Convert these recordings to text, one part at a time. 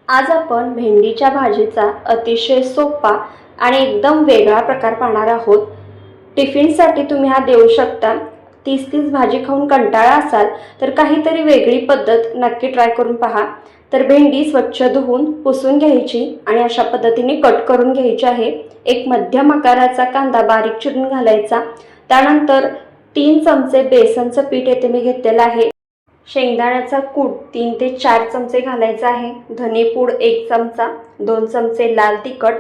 आज आपण भेंडीच्या भाजीचा अतिशय सोपा आणि एकदम वेगळा प्रकार पाहणार आहोत। टिफिनसाठी तुम्ही हा देऊ शकता। 30 भाजी खाऊन कंटाळा असाल तर काहीतरी वेगळी पद्धत नक्की ट्राय करून पहा। तर भेंडी स्वच्छ धुवून पुसून घ्यायची आणि अशा पद्धतीने कट करून घ्यायची आहे। एक मध्यम आकाराचा कांदा बारीक चिरून घालायचा। त्यानंतर 3 चमचे बेसनचं पीठ येथे मी घेतलेलं आहे। शेंगदाण्याचा कूट 3 ते 4 चमचे घालायचा आहे। धनेपूड 1 चमचा, 2 चमचे लाल तिखट,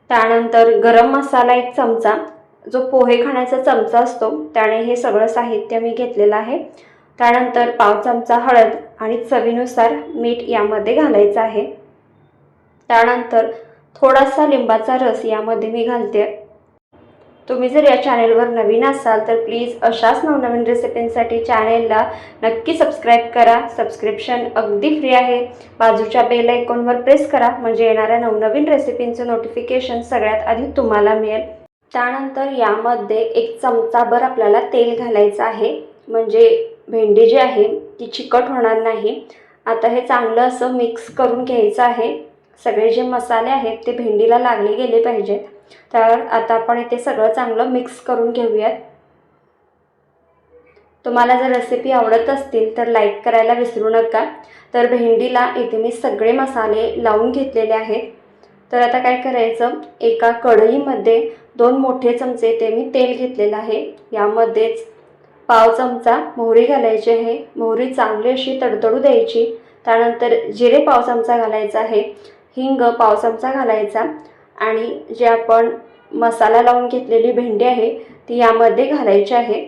त्यानंतर गरम मसाला 1 चमचा, जो पोहे खाण्याचा चमचा असतो त्याने हे सगळं साहित्य मी घेतलेलं आहे। त्यानंतर पाव चमचा हळद आणि चवीनुसार मीठ यामध्ये घालायचं आहे। त्यानंतर थोडासा लिंबाचा रस यामध्ये मी घालते। तुम्ही जर या चॅनेलवर नवीन असाल तर प्लीज अशाच नवनवीन रेसिपींसाठी चॅनेलला नक्की सबस्क्राइब करा। सबस्क्रिप्शन अगदी फ्री आहे। बाजूच्या बेल आयकॉनवर प्रेस करा म्हणजे येणाऱ्या नवनवीन रेसिपींचं नोटिफिकेशन सगळ्यात आधी तुम्हाला मिळेल। त्यानंतर यामध्ये 1 चमचाभर आपल्याला तेल घालायचं आहे म्हणजे भेंडी जी आहे ती चिकट होणार नाही। आता हे चांगलं असं मिक्स करून घ्यायचं आहे। सगळे जे मसाले आहेत ते भेंडीला लागले गेले पाहिजेत। तर आता आपण इथे सगळं चांगलं मिक्स करून घेऊयात। तुम्हाला जर रेसिपी आवडत असतील तर लाईक करायला विसरू नका। तर भेंडीला इथे मी सगळे मसाले लावून घेतलेले आहेत। तर आता काय करायचं, एका कढईमध्ये 2 मोठे चमचे ते मी तेल घेतलेलं आहे। यामध्येच पाव चमचा मोहरी घालायची आहे। मोहरी चांगली अशी तडतडू द्यायची। त्यानंतर जिरे पाव चमचा घालायचा आहे। हिंग पाव चमचा घालायचा आणि जे आपण मसाला लावून घेतलेली भेंडी आहे ती यामध्ये घालायची आहे।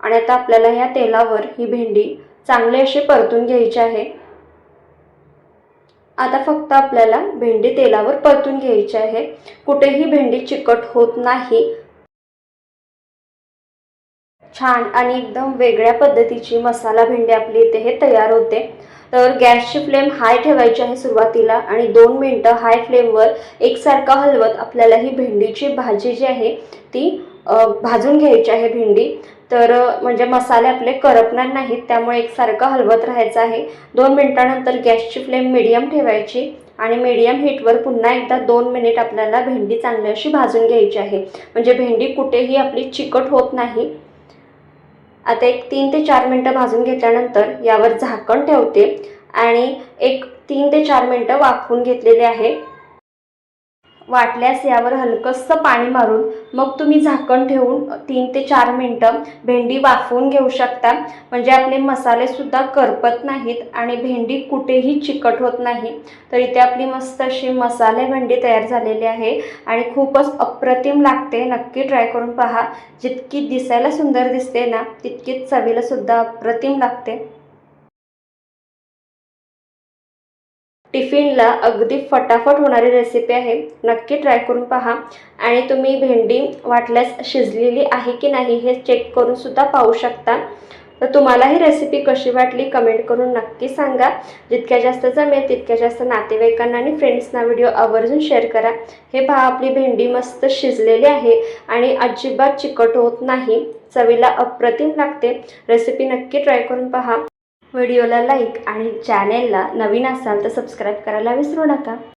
आणि आता आपल्याला या तेलावर ही भेंडी चांगली अशी परतून घ्यायची आहे। आता फक्त आपल्याला भेंडी तेलावर परतून घ्यायची आहे। कुठेही भेंडी चिकट होत नाही। छान आणि एकदम वेगळ्या पद्धतीची मसाला भेंडी आपली इथे हे तयार होते। तर गॅसची फ्लेम हाय ठेवायची आहे सुरुवातीला आणि 2 मिनिटं हाय फ्लेमवर एकसारखं हलवत आपल्याला ही भेंडीची भाजी जी आहे ती भाजून घ्यायची आहे भेंडी। तर म्हणजे मसाले आपले करपणार नाहीत त्यामुळे एकसारखं हलवत राहायचं आहे। 2 मिनिटानंतर गॅसची फ्लेम मीडियम ठेवायची आणि मीडियम हीटवर पुन्हा एकदा 2 मिनिट आपल्याला भेंडी चांगली अशी भाजून घ्यायची आहे म्हणजे भेंडी कुठेही आपली चिकट होत नाही। आता एक 3 ते 4 मिनिटं भाजून घेतल्यानंतर यावर झाकण ठेवते आणि एक 3 ते 4 मिनिटं वाफवून घेतलेले आहे। वाटल्यास यावर हलकंसं पाणी मारून मग तुम्ही झाकण ठेवून 3 ते 4 मिनिटं भेंडी वाफवून घेऊ शकता म्हणजे आपले मसाले सुद्धा करपत नाहीत आणि भेंडी कुठेही चिकट होत नाही। तर इथे आपली मस्त अशी मसाले भेंडी तयार झालेली आहे आणि खूपच अप्रतिम लागते। नक्की ट्राय करून पहा। जितकी दिसायला सुंदर दिसते ना तितकीच चवीला सुद्धा अप्रतिम लागते। टिफिनला अगदी फटाफट होणारी रेसिपी आहे। नक्की ट्राय करून पहा आणि तुम्ही भेंडी वाटल्यास शिजलेली आहे की नाही हे चेक करून सुद्धा पाहू शकता। तर तुम्हाला ही रेसिपी कशी वाटली कमेंट करून नक्की सांगा। जितक्या जास्त जमेल तितक्या जास्त नातेवाईकांना आणि फ्रेंड्सना व्हिडिओ आवर्जून शेअर करा। हे पहा आपली भेंडी मस्त शिजलेली आहे आणि अजिबात चिकट होत नाही। चवीला अप्रतिम लागते। रेसिपी नक्की ट्राय करून पहा। व्हिडिओला लाईक आणि चॅनेलला नवीन असाल तर सबस्क्राइब करायला विसरू नका।